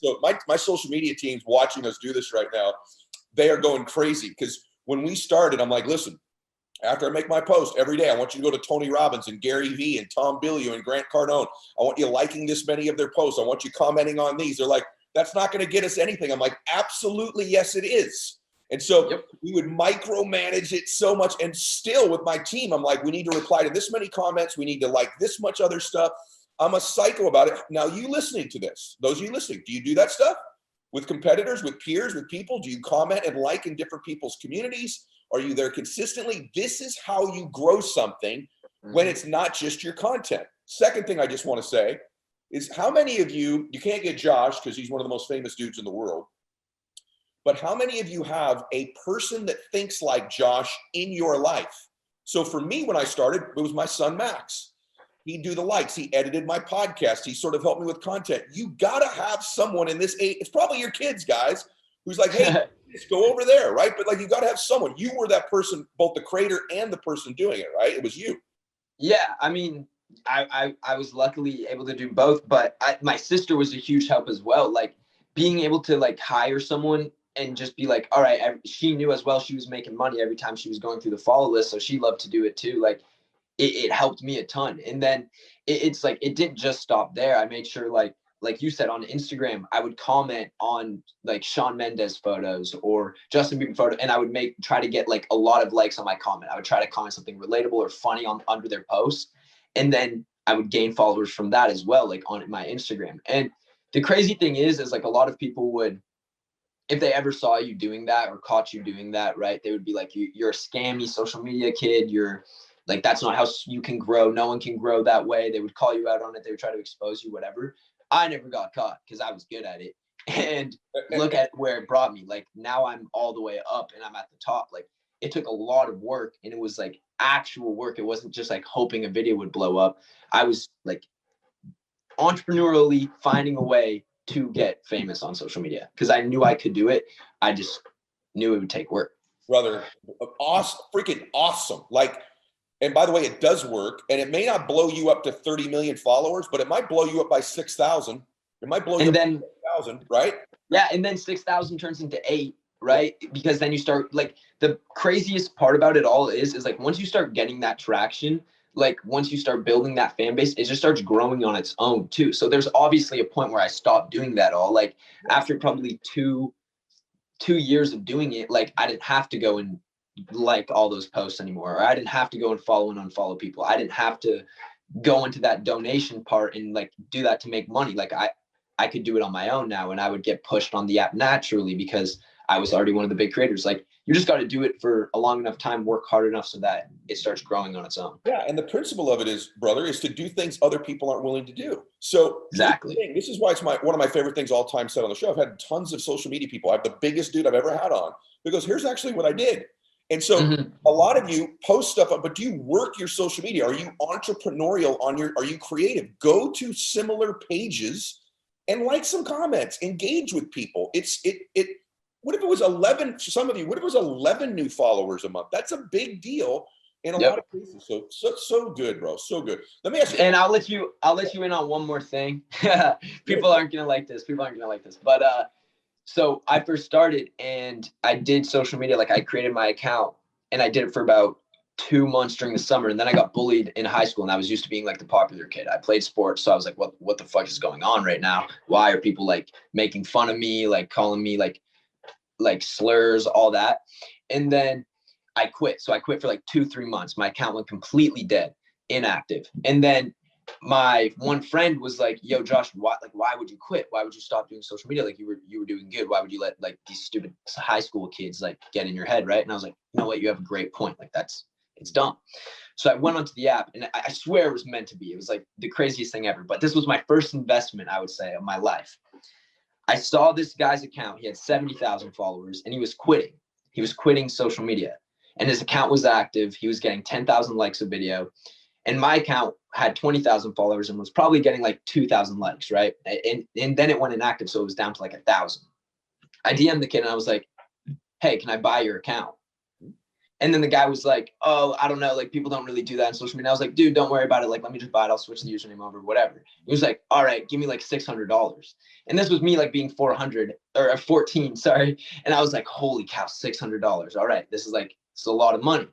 So my social media team's watching us do this right now. They are going crazy because when we started, I'm like, listen, after I make my post every day, I want you to go to Tony Robbins and Gary Vee and Tom Bilyeu and Grant Cardone. I want you liking this many of their posts. I want you commenting on these. They're like, that's not going to get us anything. I'm like, absolutely, yes, it is. And so we would micromanage it so much. And still with my team, I'm like, we need to reply to this many comments. We need to like this much other stuff. I'm a psycho about it. Now, you listening to this, those of you listening, do you do that stuff with competitors, with peers, with people? Do you comment and like in different people's communities? Are you there consistently? This is how you grow something when it's not just your content. Second thing I just want to say is how many of you can't get Josh because he's one of the most famous dudes in the world, but how many of you have a person that thinks like Josh in your life? So for me, when I started, it was my son, Max. He'd do the likes. He edited my podcast. He sort of helped me with content. You got to have someone in this age. It's probably your kids, guys, who's like, hey, just go over there, right? But like, you got to have someone. You were that person, both the creator and the person doing it, right? It was you. Yeah, I mean, I was luckily able to do both, but my sister was a huge help as well. Like being able to like hire someone and just be like, all right, she knew as well she was making money every time she was going through the follow list, so she loved to do it too. Like it helped me a ton. And then it's like it didn't just stop there. I made sure like you said on Instagram, I would comment on like Shawn Mendes photos or Justin Bieber photo, and I would try to get like a lot of likes on my comment. I would try to comment something relatable or funny under their post, and then I would gain followers from that as well, like on my Instagram. And the crazy thing is like a lot of people would, if they ever saw you doing that or caught you doing that, right, they would be like, you're a scammy social media kid. You're like, that's not how you can grow. No one can grow that way. They would call you out on it. They would try to expose you, whatever. I never got caught because I was good at it. And look at where it brought me. Like now I'm all the way up and I'm at the top. Like it took a lot of work and it was like actual work. It wasn't just like hoping a video would blow up. I was like entrepreneurially finding a way to get famous on social media because I knew I could do it. I just knew it would take work. Brother, awesome, freaking awesome. Like, and by the way, it does work, and it may not blow you up to 30 million followers, but it might blow you up by 6,000. It might blow you up by 6,000, right? Yeah, and then 6,000 turns into 8, right? Because then you start, like, the craziest part about it all is like once you start getting that traction, like once you start building that fan base, it just starts growing on its own too. So there's obviously a point where I stopped doing that all. Like after probably two years of doing it, like I didn't have to go and like all those posts anymore, or I didn't have to go and follow and unfollow people. I didn't have to go into that donation part and like do that to make money. Like I could do it on my own now, and I would get pushed on the app naturally because I was already one of the big creators. Like you just got to do it for a long enough time, work hard enough so that it starts growing on its own. Yeah, and the principle of it is, brother, is to do things other people aren't willing to do. So exactly, this is why it's one of my favorite things all time said on the show. I've had tons of social media people. I have the biggest dude I've ever had on because here's actually what I did. And so a lot of you post stuff, but do you work your social media? Are you entrepreneurial are you creative? Go to similar pages and like some comments, engage with people. What if it was 11, for some of you, what if it was 11 new followers a month? That's a big deal in a lot of cases. So good, bro. So good. Let me ask you. And I'll let you in on one more thing. People aren't going to like this. But, so I first started and I did social media. Like I created my account and I did it for about 2 months during the summer. And then I got bullied in high school and I was used to being like the popular kid. I played sports. So I was like, what the fuck is going on right now? Why are people like making fun of me? Like calling me like slurs, all that. And then I quit. So I quit for like 2-3 months. My account went completely dead, inactive. And then my one friend was like, yo, Josh, why would you quit? Why would you stop doing social media? Like you were doing good. Why would you let like these stupid high school kids like get in your head? Right. And I was like, you know what? You have a great point. Like it's dumb. So I went onto the app and I swear it was meant to be. It was like the craziest thing ever. But this was my first investment, I would say, of my life. I saw this guy's account. He had 70,000 followers and he was quitting. He was quitting social media and his account was active. He was getting 10,000 likes a video. And my account had 20,000 followers and was probably getting like 2,000 likes, right? And then it went inactive, so it was down to like 1,000. I DM'd the kid and I was like, hey, can I buy your account? And then the guy was like, oh, I don't know, like people don't really do that on social media. I was like, dude, don't worry about it. Like, let me just buy it. I'll switch the username over, whatever. He was like, all right, give me like $600. And this was me like being 400 or 14, sorry. And I was like, holy cow, $600. All right, this is like, it's a lot of money.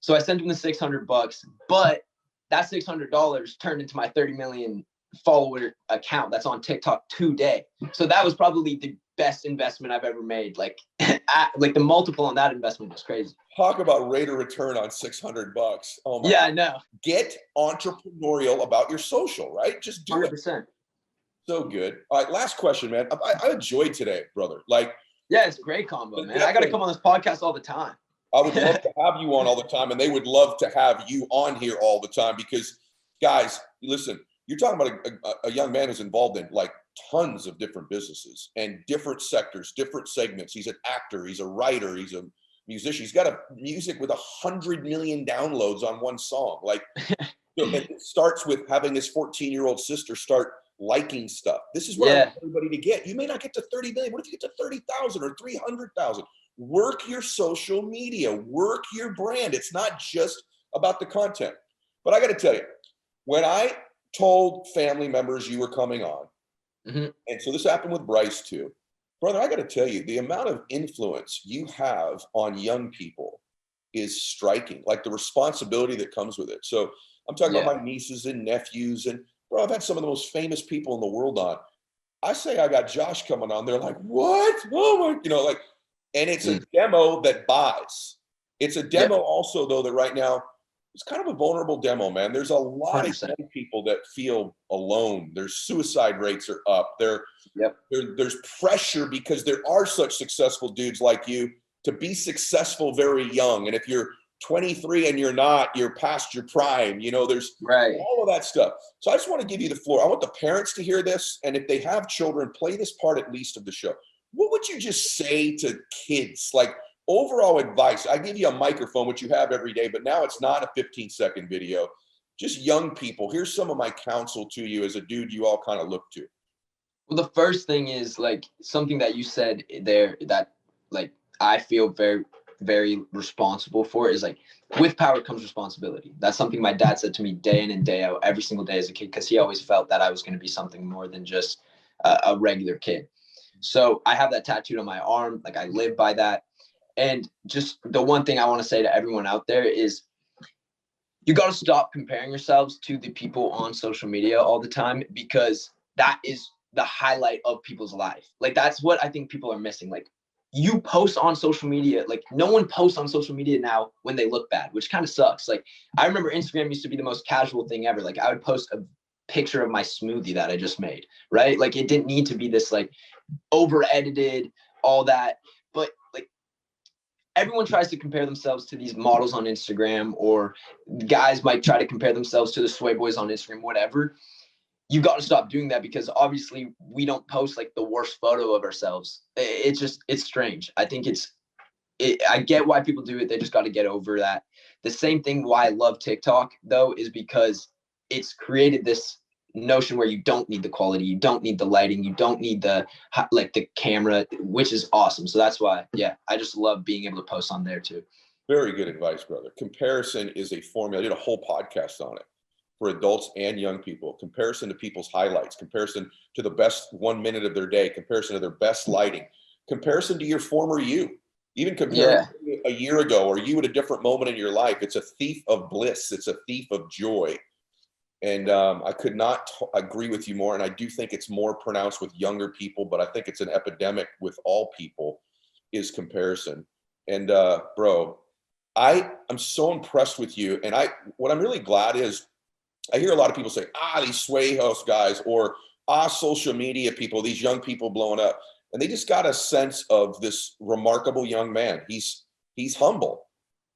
So I sent him the $600, but that $600 turned into my 30 million follower account that's on TikTok today. So that was probably the best investment I've ever made. Like, like the multiple on that investment was crazy. Talk about rate of return on $600. Oh my! Yeah, I know. Get entrepreneurial about your social, right? Just do 100%. it. So good. All right, last question, man. I enjoyed today, brother. Like, yeah, it's a great combo, man. I got to come on this podcast all the time. I would love to have you on all the time, and they would love to have you on here all the time because, guys, listen, you're talking about a young man who's involved in like tons of different businesses and different sectors, different segments. He's an actor, he's a writer, he's a musician. He's got a music with 100 million downloads on one song. Like, it starts with having his 14-year-old sister start liking stuff. This is what I want everybody to get. You may not get to 30 million. What if you get to 30,000 or 300,000? Work your social media, work your brand. It's not just about the content. But I got to tell you, when I told family members you were coming on, and so this happened with Bryce too, brother, I got to tell you, the amount of influence you have on young people is striking, like the responsibility that comes with it. So I'm talking about my nieces and nephews, and bro, I've had some of the most famous people in the world on. I say I got Josh coming on. They're like, what? Oh my, like, and it's a demo that buys. It's a demo also, though, that right now it's kind of a vulnerable demo, man. There's a lot 100%. Of young people that feel alone. Their suicide rates are up. There's pressure because there are such successful dudes like you to be successful very young. And if you're 23 and you're not, you're past your prime. There's all of that stuff. So I just want to give you the floor. I want the parents to hear this. And if they have children, play this part at least of the show. What would you just say to kids? Like, overall advice. I give you a microphone, which you have every day, but now it's not a 15-second video. Just young people. Here's some of my counsel to you as a dude you all kind of look to. Well, the first thing is like something that you said there that like I feel very, very responsible for is like with power comes responsibility. That's something my dad said to me day in and day out every single day as a kid, because he always felt that I was going to be something more than just a regular kid. So I have that tattooed on my arm. Like I live by that. And just the one thing I want to say to everyone out there is you got to stop comparing yourselves to the people on social media all the time, because that is the highlight of people's life. Like that's what I think people are missing. Like you post on social media, like no one posts on social media now when they look bad, which kind of sucks. Like I remember Instagram used to be the most casual thing ever. Like I would post a picture of my smoothie that I just made, right? Like it didn't need to be this like over edited, all that. But like everyone tries to compare themselves to these models on Instagram, or guys might try to compare themselves to the Sway Boys on Instagram, whatever. You got to stop doing that, because obviously we don't post like the worst photo of ourselves. It's strange. I think I get why people do it. They just got to get over that. The same thing why I love TikTok though, is because it's created this notion where you don't need the quality, you don't need the lighting, you don't need the camera, which is awesome. So that's why, I just love being able to post on there too. Very good advice, brother. Comparison is a formula. I did a whole podcast on it for adults and young people. Comparison to people's highlights, comparison to the best 1 minute of their day, comparison to their best lighting, comparison to your former you, even comparing a year ago or you at a different moment in your life. It's a thief of bliss. It's a thief of joy. And I could not agree with you more. And I do think it's more pronounced with younger people, but I think it's an epidemic with all people, is comparison. And bro, I'm so impressed with you. And what I'm really glad is I hear a lot of people say, these Sway House guys, or social media people, these young people blowing up. And they just got a sense of this remarkable young man. He's humble.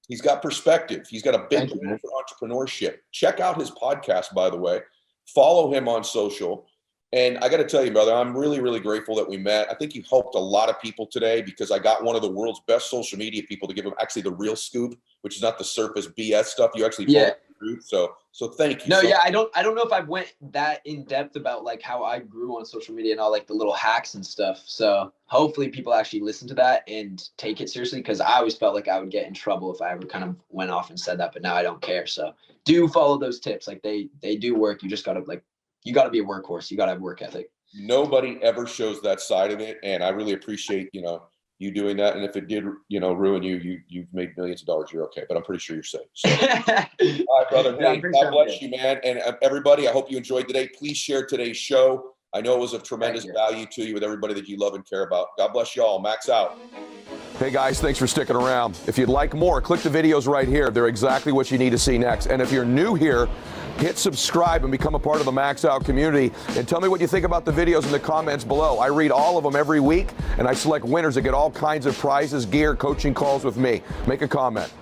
He's got perspective. He's got a big plan for entrepreneurship. Check out his podcast, by the way. Follow him on social. And I got to tell you, brother, I'm really, really grateful that we met. I think you helped a lot of people today, because I got one of the world's best social media people to give him actually the real scoop, which is not the surface BS stuff. You actually truth. So thank you. No, so, yeah, I don't know if I went that in depth about like how I grew on social media and all like the little hacks and stuff. So hopefully people actually listen to that and take it seriously, because I always felt like I would get in trouble if I ever kind of went off and said that, but now I don't care. So do follow those tips. Like they do work. You just gotta you gotta be a workhorse. You gotta have work ethic. Nobody ever shows that side of it, and I really appreciate you doing that. And if it did ruin you've made millions of dollars, you're okay, but I'm pretty sure you're safe. So all right, brother. Yeah, Hey, God bless you, man. And everybody, I hope you enjoyed today. Please share today's show. I know it was of tremendous value to you with everybody that you love and care about. God bless you all. Max out. Hey guys, thanks for sticking around. If you'd like more, click the videos right here. They're exactly what you need to see next. And if you're new here, hit subscribe and become a part of the Max Out community. And tell me what you think about the videos in the comments below. I read all of them every week, and I select winners that get all kinds of prizes, gear, coaching calls with me. Make a comment.